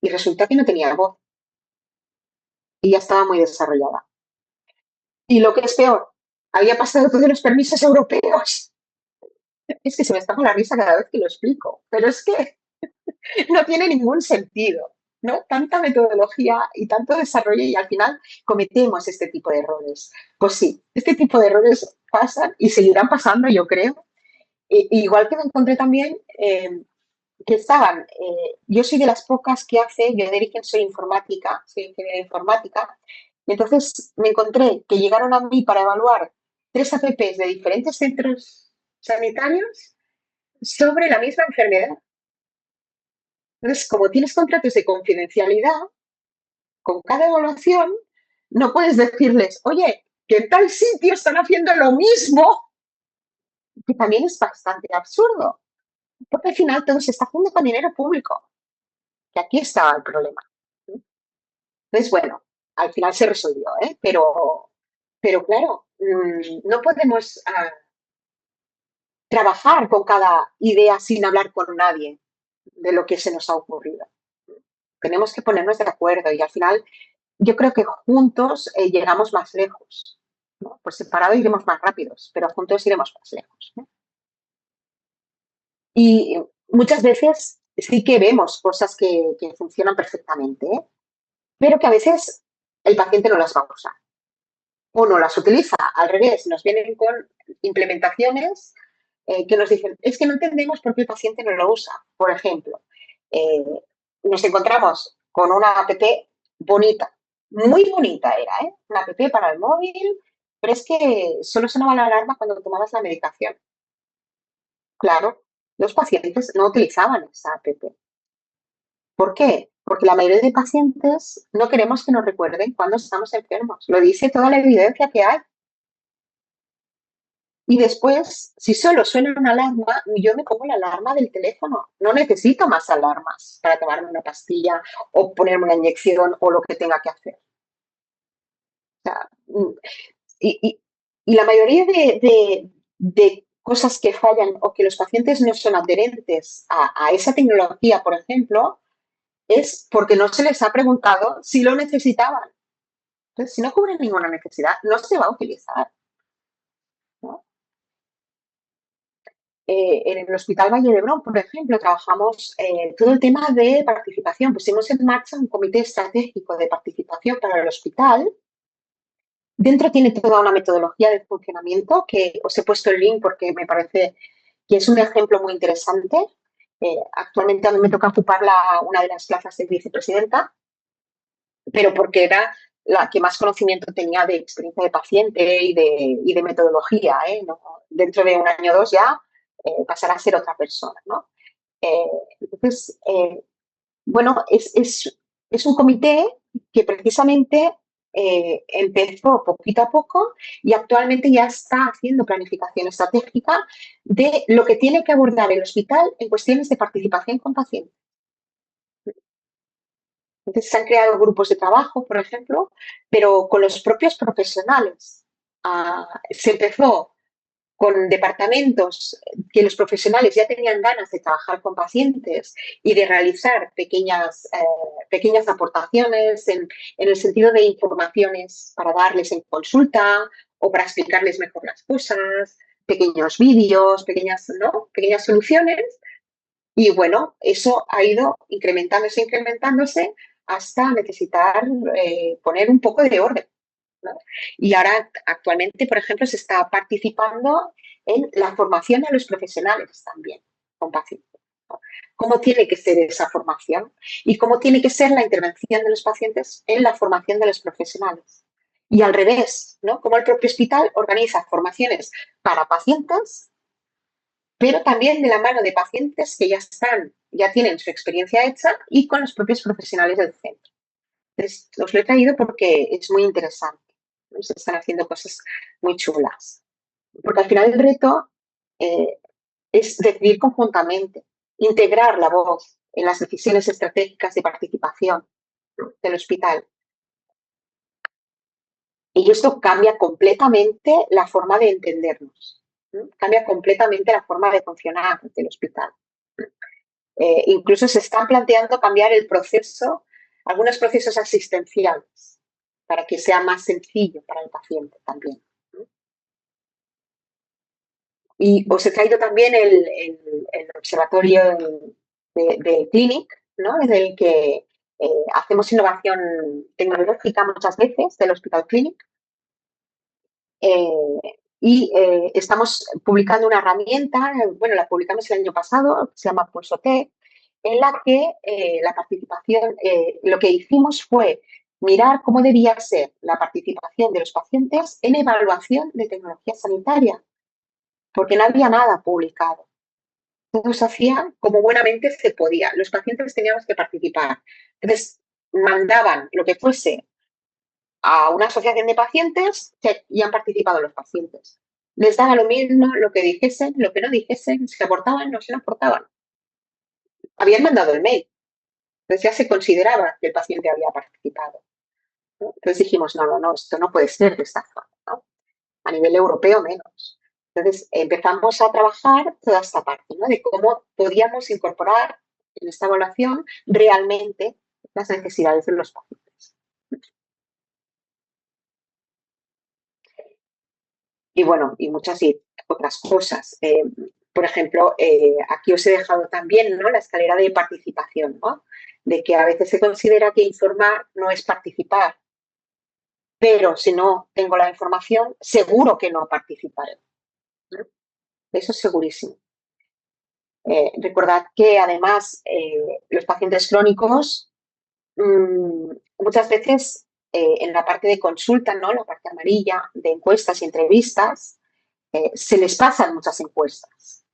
y resulta que no tenía voz y ya estaba muy desarrollada. Y lo que es peor, había pasado todos los permisos europeos. Es que se me escapa la risa cada vez que lo explico, pero es que no tiene ningún sentido, ¿no? Tanta metodología y tanto desarrollo y al final cometemos este tipo de errores. Pues sí, este tipo de errores pasan y seguirán pasando, yo creo. Igual que me encontré también que estaban, yo soy de las pocas que yo de origen soy informática, soy ingeniera informática, y entonces me encontré que llegaron a mí para evaluar 3 apps de diferentes centros sanitarios sobre la misma enfermedad. Entonces, como tienes contratos de confidencialidad, con cada evaluación no puedes decirles, oye, que en tal sitio están haciendo lo mismo, que también es bastante absurdo, porque al final todo se está haciendo con dinero público, que aquí estaba el problema. Entonces, bueno, al final se resolvió, pero claro, no podemos trabajar con cada idea sin hablar con nadie de lo que se nos ha ocurrido. Tenemos que ponernos de acuerdo y al final yo creo que juntos llegamos más lejos, ¿no? Por separado iremos más rápidos, pero juntos iremos más lejos, ¿no? Y muchas veces sí que vemos cosas que funcionan perfectamente, pero que a veces el paciente no las va a usar o no las utiliza. Al revés, nos vienen con implementaciones que nos dicen, es que no entendemos por qué el paciente no lo usa. Por ejemplo, nos encontramos con una app bonita, muy bonita era, una app para el móvil, pero es que solo sonaba la alarma cuando tomabas la medicación. Claro, los pacientes no utilizaban esa app. ¿Por qué? Porque la mayoría de pacientes no queremos que nos recuerden cuando estamos enfermos. Lo dice toda la evidencia que hay. Y después, si solo suena una alarma, yo me pongo la alarma del teléfono. No necesito más alarmas para tomarme una pastilla o ponerme una inyección o lo que tenga que hacer. O sea, y, y- y la mayoría de cosas que fallan o que los pacientes no son adherentes a esa tecnología, por ejemplo, es porque no se les ha preguntado si lo necesitaban. Entonces, si no cubre ninguna necesidad, no se va a utilizar, ¿no? En el Hospital Valle de Hebrón, por ejemplo, trabajamos todo el tema de participación. Pusimos en marcha un comité estratégico de participación para el hospital. Dentro tiene toda una metodología de funcionamiento que os he puesto el link porque me parece que es un ejemplo muy interesante. Actualmente a mí me toca ocupar una de las plazas de vicepresidenta, pero porque era la que más conocimiento tenía de experiencia de paciente y de metodología. ¿No? Dentro de un año o dos ya pasará a ser otra persona. ¿No? Eh, entonces, bueno, es un comité que precisamente empezó poquito a poco y actualmente ya está haciendo planificación estratégica de lo que tiene que abordar el hospital en cuestiones de participación con pacientes. Entonces se han creado grupos de trabajo, por ejemplo, pero con los propios profesionales. Se empezó con departamentos que los profesionales ya tenían ganas de trabajar con pacientes y de realizar pequeñas aportaciones en el sentido de informaciones para darles en consulta o para explicarles mejor las cosas, pequeños vídeos, pequeñas soluciones. Y bueno, eso ha ido incrementándose hasta necesitar poner un poco de orden. ¿No? Y ahora, actualmente, por ejemplo, se está participando en la formación a los profesionales también, con pacientes. ¿No? ¿Cómo tiene que ser esa formación? Y cómo tiene que ser la intervención de los pacientes en la formación de los profesionales. Y al revés, ¿no? Cómo el propio hospital organiza formaciones para pacientes, pero también de la mano de pacientes que ya tienen su experiencia hecha y con los propios profesionales del centro. Entonces, os lo he traído porque es muy interesante. Se están haciendo cosas muy chulas. Porque al final el reto es decidir conjuntamente, integrar la voz en las decisiones estratégicas de participación, ¿no?, del hospital. Y esto cambia completamente la forma de entendernos, ¿no? Cambia completamente la forma de funcionar del hospital. Incluso se están planteando cambiar algunos procesos asistenciales, para que sea más sencillo para el paciente también. Y os he traído también el observatorio de Clinic, ¿no? Desde el que hacemos innovación tecnológica muchas veces del Hospital Clinic. Estamos publicando una herramienta, bueno, la publicamos el año pasado, se llama Pulsotec, en la que la participación, lo que hicimos fue mirar cómo debía ser la participación de los pacientes en evaluación de tecnología sanitaria, porque no había nada publicado. Todo se hacía como buenamente se podía. Los pacientes teníamos que participar. Entonces, mandaban lo que fuese a una asociación de pacientes y han participado los pacientes. Les daba lo mismo lo que dijesen, lo que no dijesen, si aportaban, no se aportaban. Habían mandado el mail. Entonces ya se consideraba que el paciente había participado, ¿no? Entonces dijimos, no, esto no puede ser de esta forma, ¿no? A nivel europeo menos. Entonces empezamos a trabajar toda esta parte, ¿no?, de cómo podíamos incorporar en esta evaluación realmente las necesidades de los pacientes. Y bueno, y muchas otras cosas. Por ejemplo, aquí os he dejado también, ¿no?, la escalera de participación, ¿no?, de que a veces se considera que informar no es participar, pero si no tengo la información, seguro que no participaré, ¿no? Eso es segurísimo. Recordad que además los pacientes crónicos muchas veces en la parte de consulta, ¿no? La parte amarilla de encuestas y entrevistas, se les pasan muchas encuestas.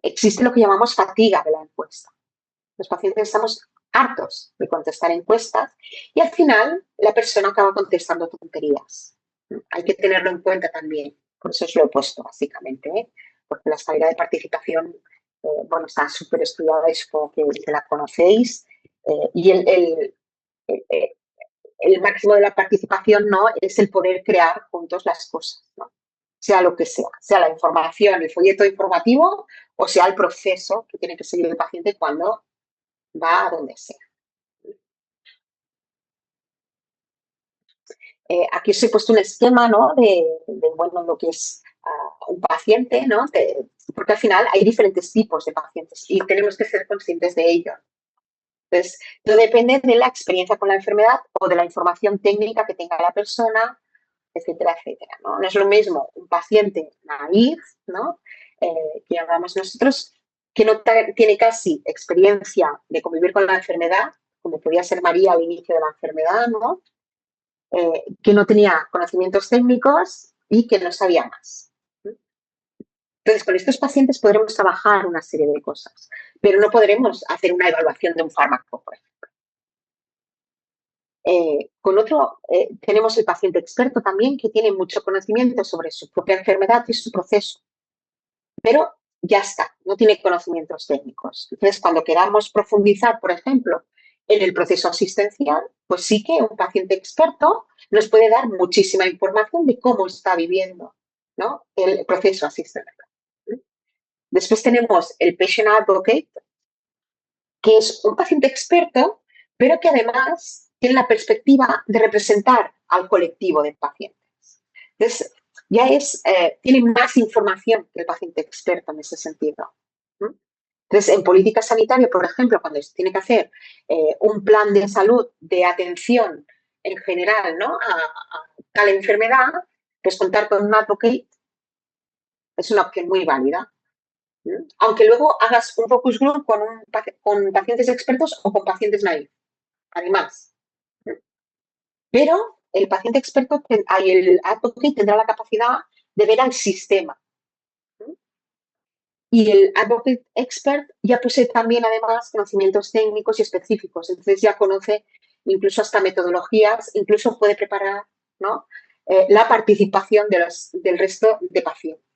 Existe lo que llamamos fatiga de la encuesta. Los pacientes estamos hartos de contestar encuestas y al final la persona acaba contestando tonterías. Hay que tenerlo en cuenta también. Por eso os lo he puesto, básicamente, ¿eh? Porque la escalera de participación, bueno, está súper estudiada y supongo que la conocéis. Y el máximo de la participación, ¿no? Es el poder crear juntos las cosas, ¿no? Sea lo que sea la información, el folleto informativo o sea el proceso que tiene que seguir el paciente cuando va a donde sea. Aquí os he puesto un esquema, ¿no? Bueno, lo que es un paciente, ¿no? Porque al final hay diferentes tipos de pacientes y tenemos que ser conscientes de ello. Entonces, todo depende de la experiencia con la enfermedad o de la información técnica que tenga la persona, etcétera, etcétera, ¿no? No es lo mismo un paciente naïf, ¿no? Que llamamos nosotros, que no tiene casi experiencia de convivir con la enfermedad, como podía ser María al inicio de la enfermedad, ¿no? Que no tenía conocimientos técnicos y que no sabía más. Entonces, con estos pacientes podremos trabajar una serie de cosas, pero no podremos hacer una evaluación de un fármaco, por ejemplo. Tenemos el paciente experto también, que tiene mucho conocimiento sobre su propia enfermedad y su proceso, pero ya está, no tiene conocimientos técnicos. Entonces, cuando queramos profundizar, por ejemplo, en el proceso asistencial, pues sí que un paciente experto nos puede dar muchísima información de cómo está viviendo, ¿no? El proceso asistencial. Después tenemos el patient advocate, que es un paciente experto, pero que además tiene la perspectiva de representar al colectivo de pacientes. Entonces, tiene más información que el paciente experto en ese sentido. Entonces, en política sanitaria, por ejemplo, cuando se tiene que hacer un plan de salud de atención en general, ¿no? a tal enfermedad, pues contar con un advocate es una opción muy válida. Aunque luego hagas un focus group con pacientes expertos o con pacientes naïves, además. Pero el paciente experto, el advocate tendrá la capacidad de ver al sistema. Y el advocate expert ya posee también, además, conocimientos técnicos y específicos. Entonces ya conoce incluso hasta metodologías, incluso puede preparar, ¿no? La participación del resto de pacientes.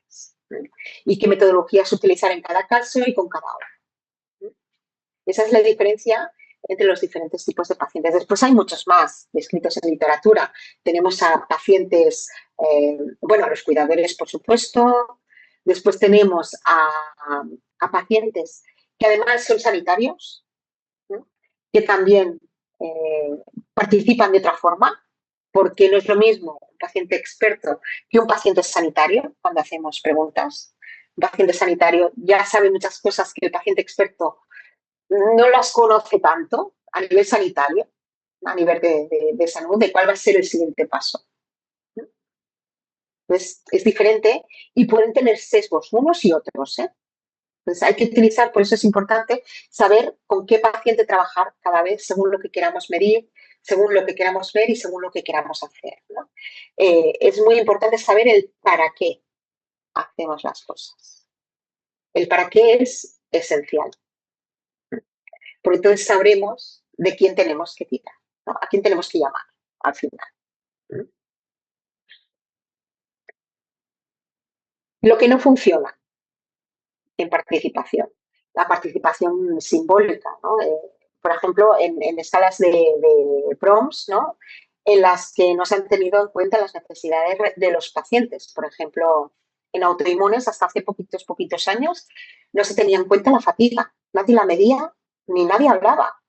Y qué metodologías utilizar en cada caso y con cada uno. Esa es la diferencia entre los diferentes tipos de pacientes. Después hay muchos más descritos en literatura. Tenemos a pacientes, a los cuidadores, por supuesto. Después tenemos a pacientes que además son sanitarios, ¿no? Que también participan de otra forma, porque no es lo mismo un paciente experto que un paciente sanitario cuando hacemos preguntas. Un paciente sanitario ya sabe muchas cosas que el paciente experto no las conoce tanto a nivel sanitario, a nivel de salud, de cuál va a ser el siguiente paso. Entonces, es diferente y pueden tener sesgos unos y otros, ¿eh? Entonces, hay que utilizar, por eso es importante saber con qué paciente trabajar cada vez según lo que queramos medir, según lo que queramos ver y según lo que queramos hacer, ¿no? Es muy importante saber el para qué hacemos las cosas. El para qué es esencial. Porque entonces sabremos de quién tenemos que tirar, ¿no? A quién tenemos que llamar al final. Lo que no funciona en participación, la participación simbólica, ¿no? Por ejemplo, en escalas de PROMS, ¿no? En las que no se han tenido en cuenta las necesidades de los pacientes. Por ejemplo, en autoinmunes, hasta hace poquitos años, no se tenía en cuenta la fatiga. Nadie la medía, ni nadie hablaba.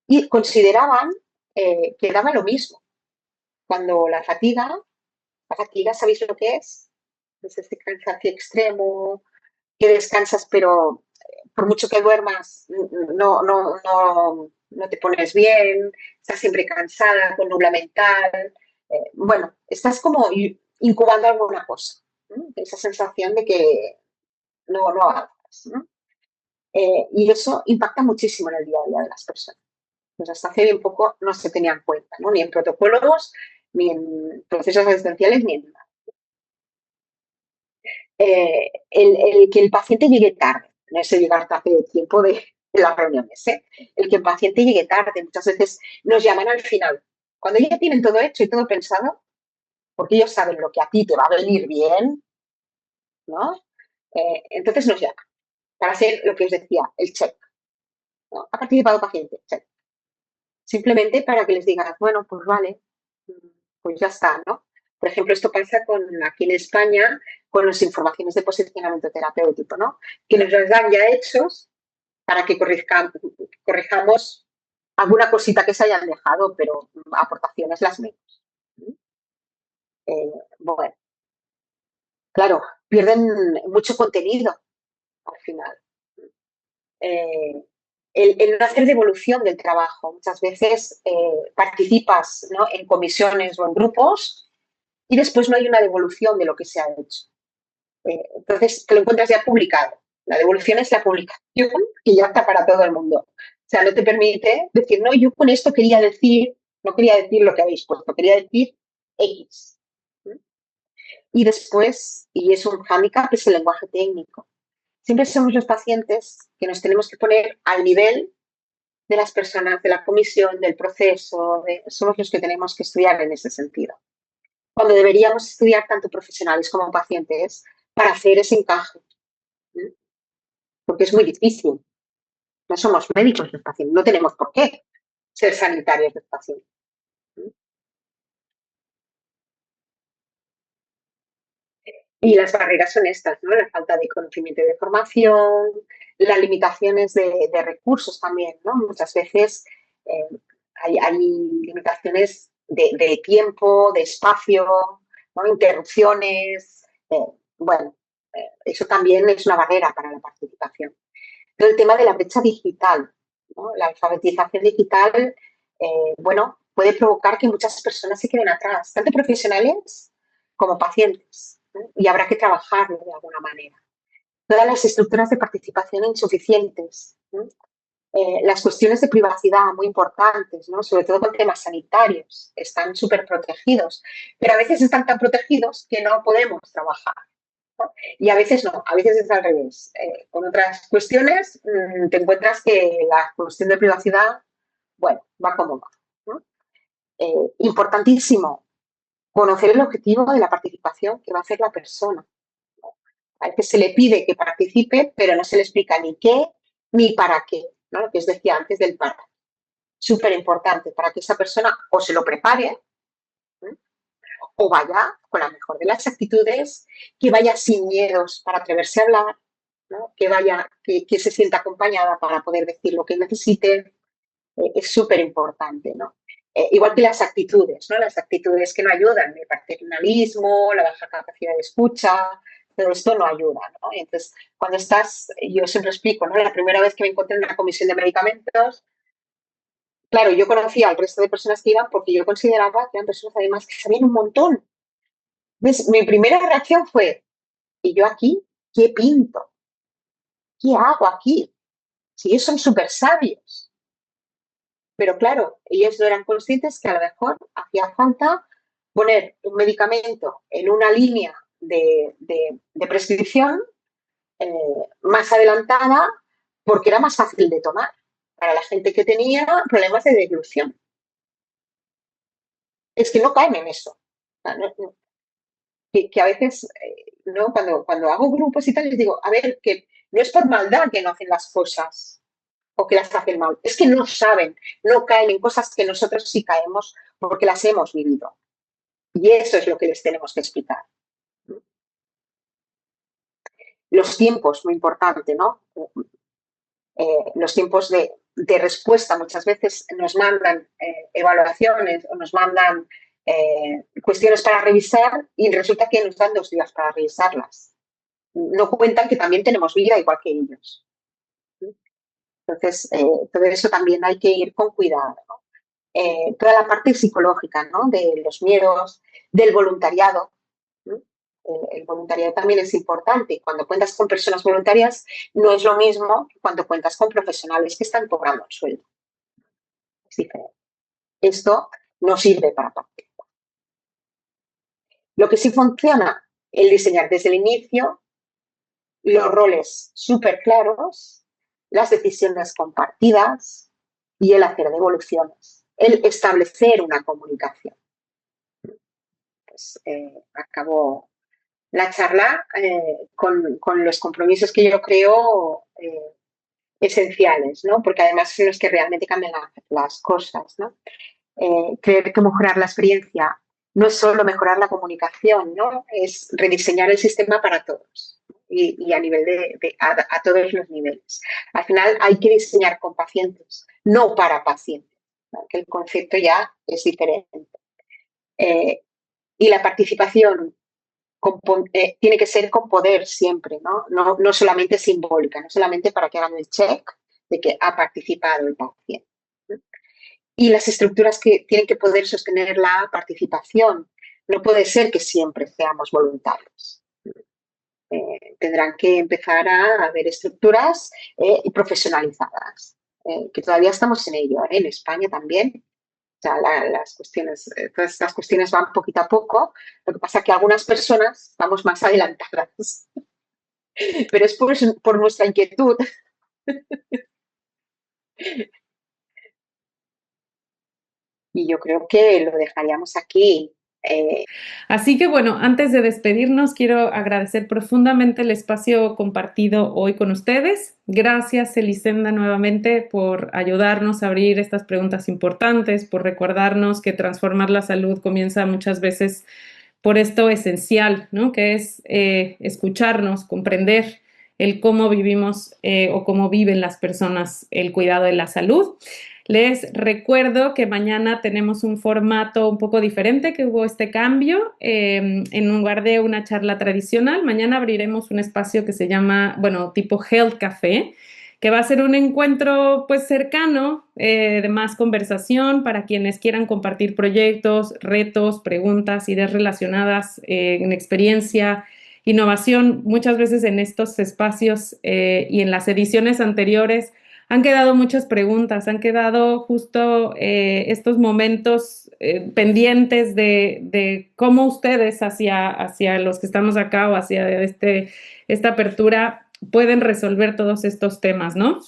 Y consideraban que daba lo mismo. Cuando la fatiga, ¿sabéis lo que es? Es este cansancio extremo, que descansas, pero por mucho que duermas, no te pones bien, estás siempre cansada, con nubla mental. Estás como incubando alguna cosa, ¿no? Esa sensación de que no avanzas, ¿no? Y eso impacta muchísimo en el día a día de las personas. Pues hasta hace bien poco no se tenía en cuenta, ¿no? Ni en protocolos, ni en procesos asistenciales, ni en nada. El que el paciente llegue tarde, no es el llegar tarde de tiempo de las reuniones, ¿eh? El que el paciente llegue tarde, muchas veces nos llaman al final. Cuando ya tienen todo hecho y todo pensado, porque ellos saben lo que a ti te va a venir bien, ¿no? Entonces nos llaman para hacer lo que os decía, el check, ¿no? ¿Ha participado paciente? Check. Simplemente para que les digas, bueno, pues vale, pues ya está, ¿no? Por ejemplo, esto pasa aquí en España con las informaciones de posicionamiento terapéutico, ¿no? Que nos las dan ya hechos para que corrijamos alguna cosita que se hayan dejado, pero aportaciones las menos. Bueno, claro, pierden mucho contenido al final. El no hacer devolución del trabajo. Muchas veces participas, ¿no?, en comisiones o en grupos y después no hay una devolución de lo que se ha hecho. Entonces te lo encuentras ya publicado. La devolución es la publicación que ya está para todo el mundo. O sea, no te permite decir, no, yo con esto quería decir, no quería decir lo que habéis puesto, quería decir X. Y después, y es un hándicap, es el lenguaje técnico. Siempre somos los pacientes que nos tenemos que poner al nivel de las personas, de la comisión, del proceso, somos los que tenemos que estudiar en ese sentido. Cuando deberíamos estudiar tanto profesionales como pacientes para hacer ese encaje. Porque es muy difícil. No somos médicos los pacientes, no tenemos por qué ser sanitarios los pacientes. Y las barreras son estas, ¿no? La falta de conocimiento y de formación, las limitaciones de recursos también, ¿no? Muchas veces hay limitaciones de tiempo, de espacio, ¿no?, interrupciones. Bueno, eso también es una barrera para la participación. Pero el tema de la brecha digital, ¿no? La alfabetización digital, bueno, puede provocar que muchas personas se queden atrás, tanto profesionales como pacientes, ¿no? Y habrá que trabajarlo de alguna manera. Todas las estructuras de participación insuficientes, ¿no? Las cuestiones de privacidad muy importantes, ¿no?, sobre todo con temas sanitarios, están súper protegidos, pero a veces están tan protegidos que no podemos trabajar, ¿no? Y a veces no, a veces es al revés. Con otras cuestiones te encuentras que la cuestión de privacidad, bueno, va como va, ¿no? Importantísimo conocer el objetivo de la participación que va a hacer la persona. A veces se le pide que participe, pero no se le explica ni qué ni para qué, ¿no? Lo que os decía antes del para. Súper importante para que esa persona o se lo prepare, ¿eh?, o vaya con la mejor de las actitudes, que vaya sin miedos para atreverse a hablar, ¿no?, que se sienta acompañada para poder decir lo que necesite. Es súper importante, ¿no? Igual que las actitudes, ¿no? Las actitudes que no ayudan, el paternalismo, la baja capacidad de escucha, todo esto no ayuda, ¿no? Entonces, cuando yo siempre explico, ¿no? La primera vez que me encontré en una comisión de medicamentos, claro, yo conocía al resto de personas que iban porque yo consideraba que eran personas además que sabían un montón. Entonces, mi primera reacción fue, ¿y yo aquí qué pinto? ¿Qué hago aquí? Si ellos son súper sabios. Pero claro, ellos no eran conscientes que a lo mejor hacía falta poner un medicamento en una línea de prescripción más adelantada porque era más fácil de tomar para la gente que tenía problemas de deglución. Es que no caen en eso. O sea, que a veces, ¿no?, cuando hago grupos y tal, les digo, a ver, que no es por maldad que no hacen las cosas o que las hacen mal, es que no saben, no caen en cosas que nosotros sí caemos porque las hemos vivido. Y eso es lo que les tenemos que explicar. Los tiempos, muy importante, ¿no? Los tiempos de respuesta muchas veces nos mandan evaluaciones o nos mandan cuestiones para revisar y resulta que nos dan 2 días para revisarlas. No cuentan que también tenemos vida igual que ellos. Entonces, todo eso también hay que ir con cuidado, ¿no? Toda la parte psicológica, ¿no?, de los miedos, del voluntariado. El voluntariado también es importante. Cuando cuentas con personas voluntarias no es lo mismo que cuando cuentas con profesionales que están cobrando el sueldo. Es diferente. Esto no sirve para participar. Lo que sí funciona, el diseñar desde el inicio los roles súper claros, las decisiones compartidas y el hacer devoluciones, el establecer una comunicación. Pues acabó la charla con los compromisos que yo creo esenciales, ¿no? Porque además son los que realmente cambian las cosas, ¿no? Creer que mejorar la experiencia no es solo mejorar la comunicación, ¿no? Es rediseñar el sistema para todos y a nivel a todos los niveles. Al final hay que diseñar con pacientes, no para pacientes, ¿no? Que el concepto ya es diferente. Y la participación tiene que ser con poder siempre, ¿no? No solamente simbólica, no solamente para que hagan el check de que ha participado el paciente, ¿no? Y las estructuras que tienen que poder sostener la participación. No puede ser que siempre seamos voluntarios. Tendrán que empezar a haber estructuras profesionalizadas, que todavía estamos en ello, en España también. O sea, las cuestiones, todas estas cuestiones van poquito a poco. Lo que pasa es que algunas personas estamos más adelantadas. Pero es por nuestra inquietud. Y yo creo que lo dejaríamos aquí. Así que bueno, antes de despedirnos, quiero agradecer profundamente el espacio compartido hoy con ustedes. Gracias, Elisenda, nuevamente por ayudarnos a abrir estas preguntas importantes, por recordarnos que transformar la salud comienza muchas veces por esto esencial, ¿no? Que es escucharnos, comprender el cómo vivimos o cómo viven las personas el cuidado de la salud. Les recuerdo que mañana tenemos un formato un poco diferente, que hubo este cambio. En lugar de una charla tradicional, mañana abriremos un espacio que se llama, bueno, tipo Health Café, que va a ser un encuentro pues cercano, de más conversación para quienes quieran compartir proyectos, retos, preguntas, ideas relacionadas en experiencia, innovación. Muchas veces en estos espacios y en las ediciones anteriores han quedado muchas preguntas, han quedado justo estos momentos pendientes de cómo ustedes hacia los que estamos acá o hacia esta apertura pueden resolver todos estos temas, ¿no?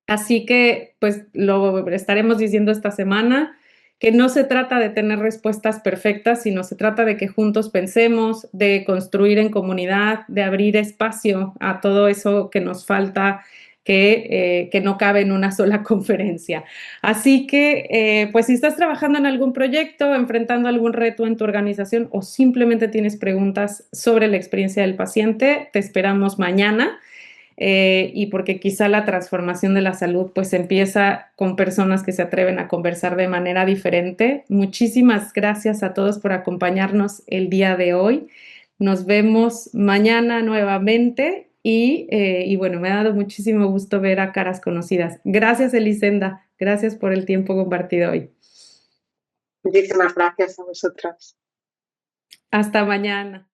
Así que pues lo estaremos diciendo esta semana, que no se trata de tener respuestas perfectas, sino se trata de que juntos pensemos, de construir en comunidad, de abrir espacio a todo eso que nos falta, que no cabe en una sola conferencia. Así que, pues si estás trabajando en algún proyecto, enfrentando algún reto en tu organización o simplemente tienes preguntas sobre la experiencia del paciente, te esperamos mañana. Y porque quizá la transformación de la salud pues empieza con personas que se atreven a conversar de manera diferente. Muchísimas gracias a todos por acompañarnos el día de hoy. Nos vemos mañana nuevamente y bueno, me ha dado muchísimo gusto ver a caras conocidas. Gracias, Elisenda. Gracias por el tiempo compartido hoy. Muchísimas gracias a vosotros. Hasta mañana.